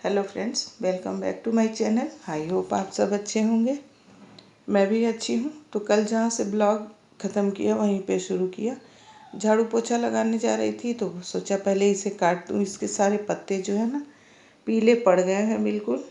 Hello friends, welcome back to my channel. I hope आप सब अच्छे होंगे। मैं भी अच्छी हूँ। तो कल जहाँ से ब्लॉग ख़त्म किया वहीं पे शुरू किया। झाड़ू पोछा लगाने जा रही थी तो सोचा पहले इसे काट दूँ। इसके सारे पत्ते जो है ना पीले पड़ गए हैं बिल्कुल,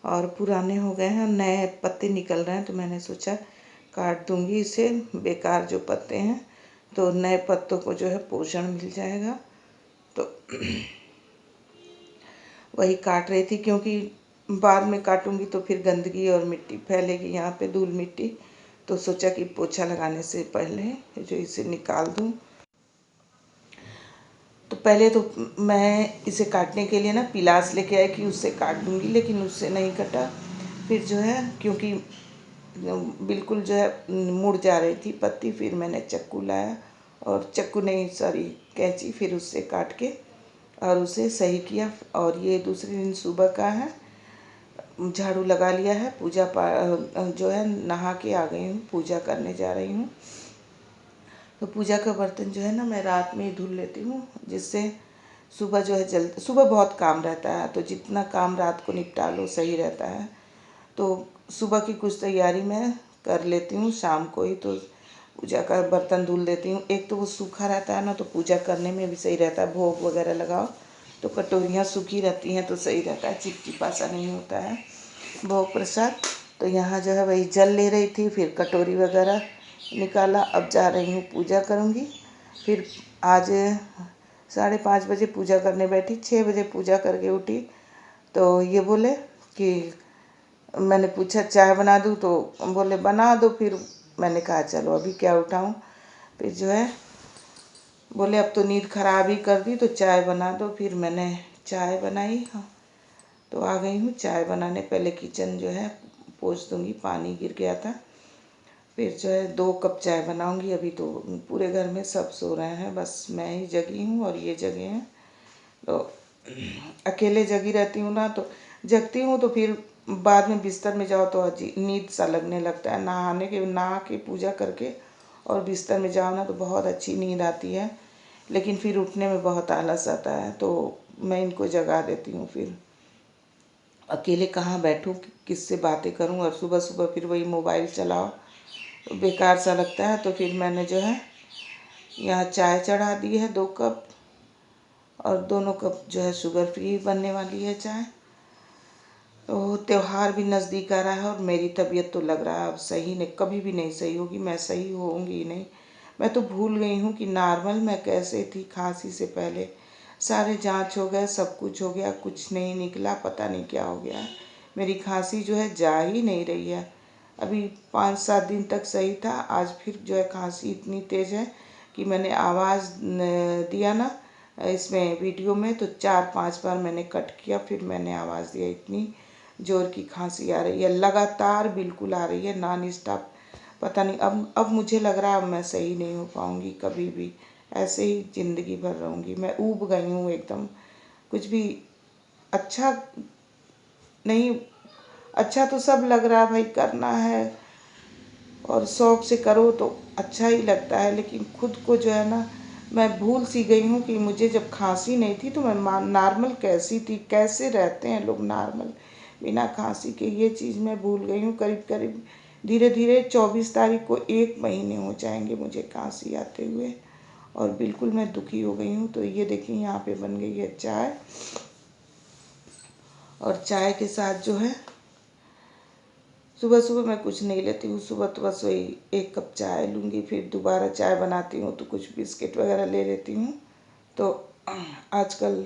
और पुराने हो गए हैं, नए पत्ते निकल रहे हैं। तो मैंने सोचा काट दूँगी इसे, बेकार जो पत्ते हैं, तो नए पत्तों को जो है पोषण मिल जाएगा। तो वही काट रही थी, क्योंकि बाद में काटूंगी तो फिर गंदगी और मिट्टी फैलेगी यहाँ पे, धूल मिट्टी। तो सोचा कि पोछा लगाने से पहले जो इसे निकाल दूँ। तो पहले तो मैं इसे काटने के लिए ना पिलास लेके आई कि उससे काट दूँगी, लेकिन उससे नहीं कटा। फिर जो है, क्योंकि बिल्कुल जो है मुड़ जा रही थी पत्ती, फिर मैंने चाकू लाया, और चाकू नहीं सॉरी कैंची, फिर उससे काट के और उसे सही किया। और ये दूसरे दिन सुबह का है। झाड़ू लगा लिया है, पूजा जो है नहा के आ गई हूँ, पूजा करने जा रही हूँ। तो पूजा का बर्तन जो है ना मैं रात में ही धुल लेती हूँ, जिससे सुबह जो है जल्द, सुबह बहुत काम रहता है, तो जितना काम रात को निपटा लो सही रहता है। तो सुबह की कुछ तैयारी मैं कर लेती हूँ, शाम को ही तो पूजा का बर्तन धुल देती हूँ। एक तो वो सूखा रहता है ना, तो पूजा करने में भी सही रहता है। भोग वगैरह लगाओ तो कटोरियाँ सूखी रहती हैं तो सही रहता है, चिपचिपा सा नहीं होता है भोग प्रसाद। तो यहाँ जो है वही जल ले रही थी, फिर कटोरी वगैरह निकाला। अब जा रही हूँ पूजा करूँगी। फिर आज 5:30 बजे पूजा करने बैठी, 6 बजे पूजा करके उठी। तो ये बोले कि मैंने पूछा चाय बना दूँ, तो बोले बना दो। फिर मैंने कहा चलो अभी क्या उठाऊँ। फिर जो है बोले अब तो नींद खराब ही कर दी, तो चाय बना दो। फिर मैंने चाय बनाई। हाँ, तो आ गई हूँ चाय बनाने। पहले किचन जो है पोंछ दूँगी, पानी गिर गया था। फिर जो है 2 कप चाय बनाऊँगी। अभी तो पूरे घर में सब सो रहे हैं, बस मैं ही जगी हूँ और ये जगे हैं। तो अकेले जगी रहती हूँ ना, तो जगती हूँ तो फिर बाद में बिस्तर में जाओ तो नींद सा लगने लगता है। नहा के पूजा करके और बिस्तर में जाओ ना तो बहुत अच्छी नींद आती है, लेकिन फिर उठने में बहुत आलस आता है। तो मैं इनको जगा देती हूँ। फिर अकेले कहाँ बैठूँ, किससे बातें करूँ, और सुबह सुबह फिर वही मोबाइल चलाओ तो बेकार सा लगता है। तो फिर मैंने जो है यहाँ चाय चढ़ा दी है 2 कप, और दोनों कप जो है शुगर फ्री बनने वाली है चाय। तो त्यौहार भी नज़दीक आ रहा है, और मेरी तबीयत तो लग रहा है अब सही नहीं, कभी भी नहीं सही होगी। मैं सही होऊंगी नहीं। मैं तो भूल गई हूँ कि नॉर्मल मैं कैसे थी खांसी से पहले। सारे जांच हो गए, सब कुछ हो गया, कुछ नहीं निकला, पता नहीं क्या हो गया है। मेरी खांसी जो है जा ही नहीं रही है। अभी 5-7 दिन तक सही था, आज फिर जो है खांसी इतनी तेज़ है कि मैंने आवाज़ दिया ना इसमें वीडियो में, तो 4-5 बार मैंने कट किया, फिर मैंने आवाज़ दिया। इतनी जोर की खांसी आ रही है, लगातार बिल्कुल आ रही है, नॉन स्टॉप। पता नहीं, अब मुझे लग रहा है अब मैं सही नहीं हो पाऊँगी कभी भी, ऐसे ही ज़िंदगी भर रहूँगी। मैं ऊब गई हूँ एकदम, कुछ भी अच्छा नहीं। अच्छा तो सब लग रहा है भाई, करना है और शौक़ से करो तो अच्छा ही लगता है, लेकिन खुद को जो है ना मैं भूल सी गई हूँ कि मुझे जब खांसी नहीं थी तो मैं नॉर्मल कैसी थी, कैसे रहते हैं लोग नॉर्मल बिना खांसी के, ये चीज़ मैं भूल गई हूँ। करीब करीब धीरे धीरे 24 तारीख को 1 महीने हो जाएंगे मुझे खांसी आते हुए, और बिल्कुल मैं दुखी हो गई हूँ। तो ये देखिए यहाँ पे बन गई है चाय, और चाय के साथ जो है सुबह सुबह मैं कुछ नहीं लेती हूँ। सुबह तो बस वही 1 कप चाय लूँगी, फिर दोबारा चाय बनाती हूँ तो कुछ बिस्किट वगैरह ले लेती हूँ। तो आजकल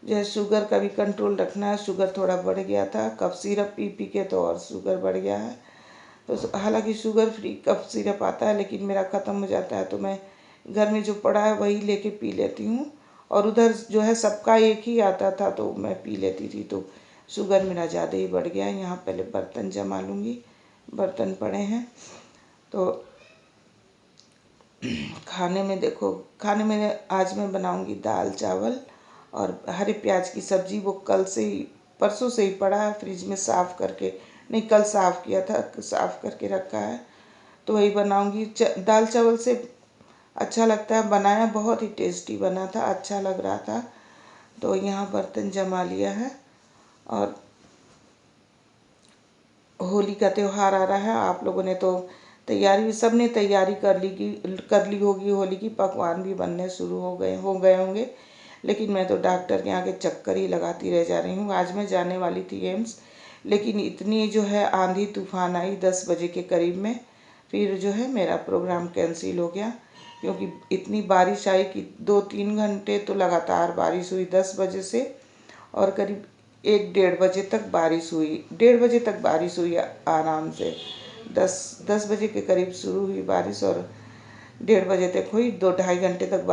जो है शुगर का भी कंट्रोल रखना है। शुगर थोड़ा बढ़ गया था, कफ सिरप पी पी के तो और शुगर बढ़ गया है। तो हालांकि शुगर फ्री कफ सिरप आता है, लेकिन मेरा ख़त्म हो जाता है तो मैं घर में जो पड़ा है वही लेके पी लेती हूँ। और उधर जो है सबका एक ही आता था तो मैं पी लेती थी, तो शुगर मेरा ज़्यादा ही बढ़ गया है। यहाँ पहले बर्तन जमा लूँगी, बर्तन पड़े हैं। तो खाने में देखो, खाने में आज मैं बनाऊँगी दाल चावल और हरे प्याज की सब्ज़ी। वो कल से ही, परसों से ही पड़ा है फ्रिज में, साफ़ करके नहीं, कल साफ़ किया था, साफ़ करके रखा है। तो वही बनाऊँगी। दाल चावल से अच्छा लगता है, बनाया बहुत ही टेस्टी बना था, अच्छा लग रहा था। तो यहाँ बर्तन जमा लिया है, और होली का त्यौहार आ रहा है। आप लोगों ने तो तैयारी, सब ने तैयारी कर ली होगी। होली की पकवान भी बनने शुरू हो गए होंगे। लेकिन मैं तो डॉक्टर के यहाँ के चक्कर ही लगाती रह जा रही हूँ। आज मैं जाने वाली थी एम्स, लेकिन इतनी जो है आंधी तूफान आई 10 बजे के करीब में, फिर जो है मेरा प्रोग्राम कैंसिल हो गया। क्योंकि इतनी बारिश आई कि 2-3 घंटे तो लगातार बारिश हुई 10 बजे से, और करीब 1-1:30 बजे तक बारिश हुई। 1:30 बजे तक बारिश हुई आराम से। 10 बजे के करीब शुरू हुई बारिश और 1:30 बजे तक हुई। 2-2.5 घंटे तक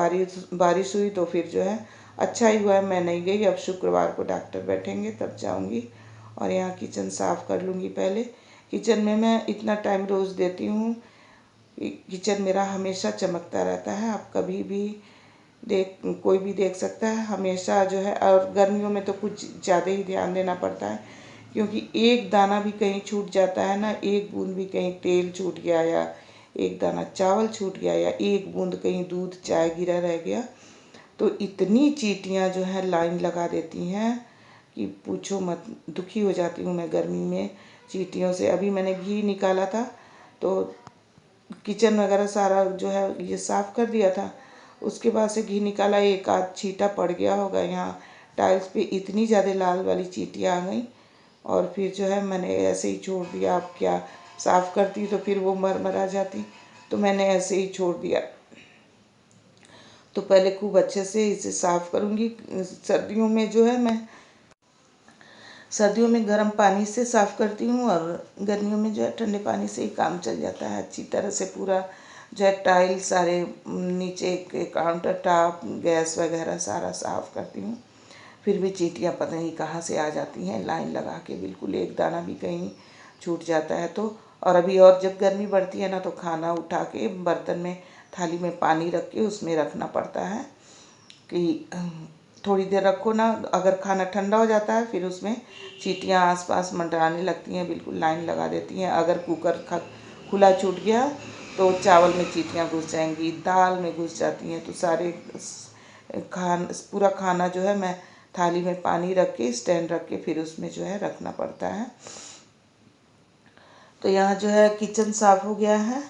बारिश हुई। तो फिर जो है अच्छा ही हुआ मैं नहीं गई। अब शुक्रवार को डॉक्टर बैठेंगे तब जाऊंगी और यहाँ किचन साफ़ कर लूँगी। पहले किचन में मैं इतना टाइम रोज़ देती हूँ। किचन मेरा हमेशा चमकता रहता है। आप कभी भी कोई भी देख सकता है हमेशा जो है। और गर्मियों में तो कुछ ज़्यादा ही ध्यान देना पड़ता है, क्योंकि एक दाना भी कहीं छूट जाता है ना, एक बूंद भी कहीं तेल छूट गया या एक दाना चावल छूट गया या एक बूंद कहीं दूध चाय गिरा रह गया, तो इतनी चींटियाँ जो है लाइन लगा देती हैं कि पूछो मत। दुखी हो जाती हूँ मैं गर्मी में चींटियों से। अभी मैंने घी निकाला था तो किचन वगैरह सारा जो है ये साफ़ कर दिया था। उसके बाद से घी निकाला, एक आध छींटा पड़ गया होगा यहाँ टाइल्स पे। इतनी ज़्यादा लाल वाली चींटियाँ आ गई और फिर जो है मैंने ऐसे ही छोड़ दिया। अब क्या, साफ़ करती तो फिर वो मर जाती, तो मैंने ऐसे ही छोड़ दिया। तो पहले खूब अच्छे से इसे साफ़ करूँगी। सर्दियों में गर्म पानी से साफ़ करती हूँ और गर्मियों में जो है ठंडे पानी से ही काम चल जाता है अच्छी तरह से। पूरा जो है टाइल सारे, नीचे के काउंटर टॉप, गैस वगैरह सारा साफ़ करती हूँ। फिर भी चींटियाँ पता नहीं कहाँ से आ जाती हैं लाइन लगा के, बिल्कुल एक दाना भी कहीं छूट जाता है तो। और अभी और जब गर्मी बढ़ती है ना, तो खाना उठा के बर्तन में, थाली में पानी रख के उसमें रखना पड़ता है कि थोड़ी देर रखो ना। अगर खाना ठंडा हो जाता है फिर उसमें चींटियाँ आसपास मंडराने लगती हैं, बिल्कुल लाइन लगा देती हैं। अगर कुकर खुला छूट गया तो चावल में चींटियाँ घुस जाएंगी, दाल में घुस जाती हैं। तो सारे पूरा खाना जो है मैं थाली में पानी रख के, स्टैंड रख के फिर उसमें जो है रखना पड़ता है। तो यहाँ जो है किचन साफ़ हो गया है।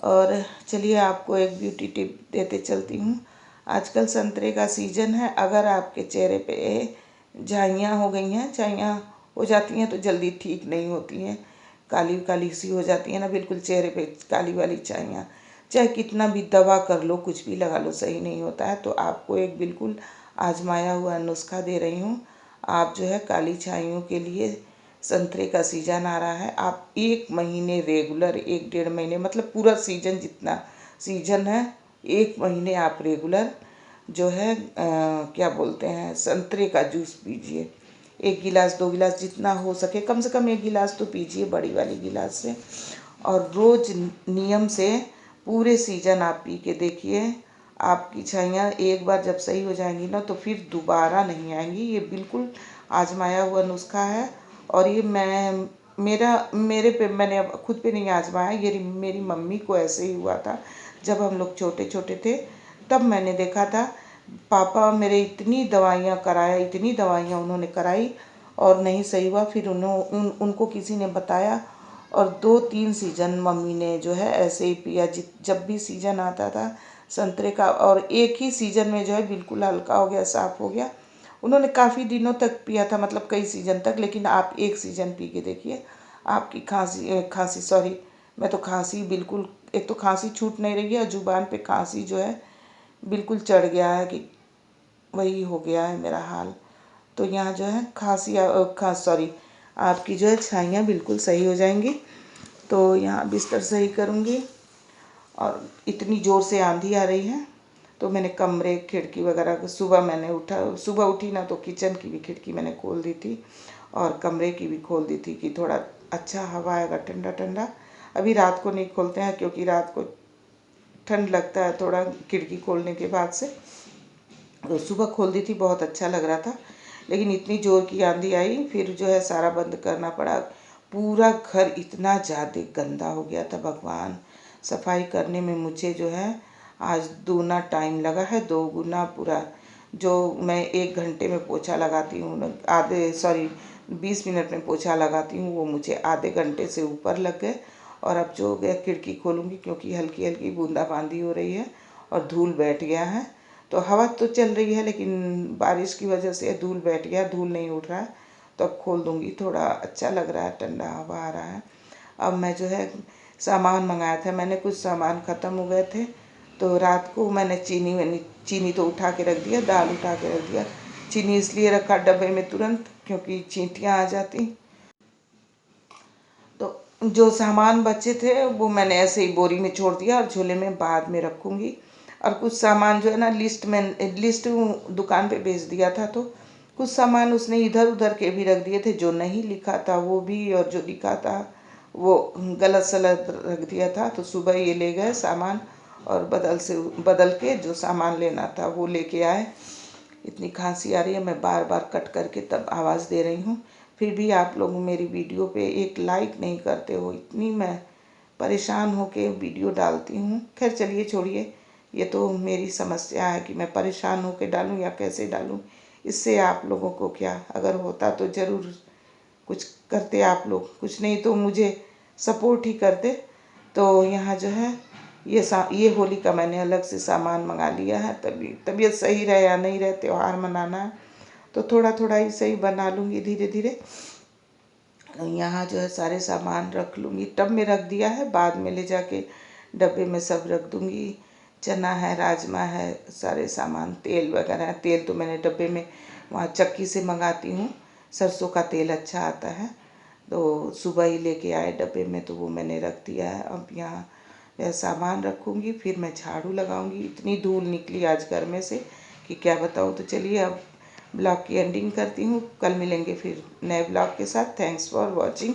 और चलिए आपको एक ब्यूटी टिप देते चलती हूँ। आजकल संतरे का सीज़न है। अगर आपके चेहरे पे झाइयाँ हो गई हैं, झाइयाँ हो जाती हैं तो जल्दी ठीक नहीं होती हैं, काली काली सी हो जाती है ना, बिल्कुल चेहरे पे काली वाली झाइयाँ। चाहे कितना भी दवा कर लो, कुछ भी लगा लो, सही नहीं होता है। तो आपको एक बिल्कुल आजमाया हुआ नुस्खा दे रही हूँ। आप जो है काली झाइयों के लिए, संतरे का सीज़न आ रहा है, आप 1 महीने रेगुलर, 1-1.5 महीने, मतलब पूरा सीजन जितना सीजन है, 1 महीने आप रेगुलर जो है क्या बोलते हैं, संतरे का जूस पीजिए। 1 गिलास 2 गिलास जितना हो सके, कम से कम 1 गिलास तो पीजिए बड़ी वाली गिलास से। और रोज़ नियम से पूरे सीजन आप पी के देखिए। आपकी छाइयाँ एक बार जब सही हो जाएंगी ना, तो फिर दोबारा नहीं आएंगी। ये बिल्कुल आजमाया हुआ नुस्खा है। और ये मेरे पे, मैंने अब खुद पे नहीं आजमाया, ये मेरी मम्मी को ऐसे ही हुआ था जब हम लोग छोटे छोटे थे। तब मैंने देखा था। पापा मेरे इतनी दवाइयाँ कराया, इतनी दवाइयाँ उन्होंने कराई और नहीं सही हुआ। फिर उनको किसी ने बताया और 2-3 सीजन मम्मी ने जो है ऐसे ही पिया। जब भी सीजन आता था संतरे का, और एक ही सीजन में जो है बिल्कुल हल्का हो गया, साफ़ हो गया। उन्होंने काफ़ी दिनों तक पिया था, मतलब कई सीजन तक। लेकिन आप एक सीजन पी के देखिए, आपकी खांसी सॉरी, मैं तो खांसी बिल्कुल, एक तो खांसी छूट नहीं रही है, जुबान पे खांसी जो है बिल्कुल चढ़ गया है कि वही हो गया है मेरा हाल। तो यहाँ जो है आपकी जो है छाइयाँ बिल्कुल सही हो जाएंगी। तो यहाँ बिस्तर सही करूँगी। और इतनी ज़ोर से आंधी आ रही है तो मैंने कमरे, खिड़की वगैरह, सुबह उठी ना तो किचन की भी खिड़की मैंने खोल दी थी और कमरे की भी खोल दी थी कि थोड़ा अच्छा हवा आएगा, ठंडा ठंडा। अभी रात को नहीं खोलते हैं क्योंकि रात को ठंड लगता है थोड़ा खिड़की खोलने के बाद से। तो सुबह खोल दी थी, बहुत अच्छा लग रहा था। लेकिन इतनी ज़ोर की आंधी आई, फिर जो है सारा बंद करना पड़ा। पूरा घर इतना ज़्यादा गंदा हो गया था, भगवान। सफाई करने में मुझे जो है आज 2 टाइम लगा है, 2 गुना पूरा। जो मैं 1 घंटे में पोछा लगाती हूँ, 20 मिनट में पोछा लगाती हूँ वो मुझे आधे घंटे से ऊपर लग गए। और अब जो हो गया खिड़की खोलूँगी क्योंकि हल्की हल्की बूंदाबांदी हो रही है और धूल बैठ गया है। तो हवा तो चल रही है लेकिन बारिश की वजह से धूल बैठ गया, धूल नहीं उठ रहा है। तो अब खोल दूँगी, थोड़ा अच्छा लग रहा है, ठंडा हवा आ रहा है। अब मैं जो है सामान मंगाया था, मैंने कुछ सामान ख़त्म हो गए थे तो रात को मैंने चीनी तो उठा के रख दिया, दाल उठा के रख दिया। चीनी इसलिए रखा डब्बे में तुरंत क्योंकि चींटियाँ आ जाती। तो जो सामान बचे थे वो मैंने ऐसे ही बोरी में छोड़ दिया और झोले में बाद में रखूँगी। और कुछ सामान जो है ना लिस्ट दुकान पे भेज दिया था, तो कुछ सामान उसने इधर उधर के भी रख दिए थे, जो नहीं लिखा था वो भी और जो लिखा था वो गलत सलत रख दिया था। तो सुबह ये ले गए सामान और बदल के जो सामान लेना था वो लेके आए। इतनी खांसी आ रही है, मैं बार बार कट करके तब आवाज़ दे रही हूँ, फिर भी आप लोग मेरी वीडियो पे एक लाइक नहीं करते हो। इतनी मैं परेशान होके वीडियो डालती हूँ। खैर चलिए छोड़िए, ये तो मेरी समस्या है कि मैं परेशान होके डालूँ या कैसे डालूँ, इससे आप लोगों को क्या। अगर होता तो ज़रूर कुछ करते आप लोग, कुछ नहीं तो मुझे सपोर्ट ही करते। तो यहाँ जो है ये होली का मैंने अलग से सामान मंगा लिया है, तभी तबीयत सही रहे या नहीं रहे, त्यौहार मनाना है तो थोड़ा थोड़ा ही सही बना लूँगी धीरे धीरे। यहाँ जो है सारे सामान रख लूँगी, टब में रख दिया है, बाद में ले जाके डब्बे में सब रख दूँगी। चना है, राजमा है, सारे सामान, तेल वगैरह है। तेल तो मैंने डब्बे में वहाँ चक्की से मंगाती हूँ, सरसों का तेल अच्छा आता है। तो सुबह ही लेके आए डब्बे में तो वो मैंने रख दिया है। अब यहाँ यह सामान रखूँगी, फिर मैं झाड़ू लगाऊँगी। इतनी धूल निकली आज घर में से कि क्या बताऊँ। तो चलिए अब ब्लॉग की एंडिंग करती हूँ, कल मिलेंगे फिर नए ब्लॉग के साथ। Thanks for watching.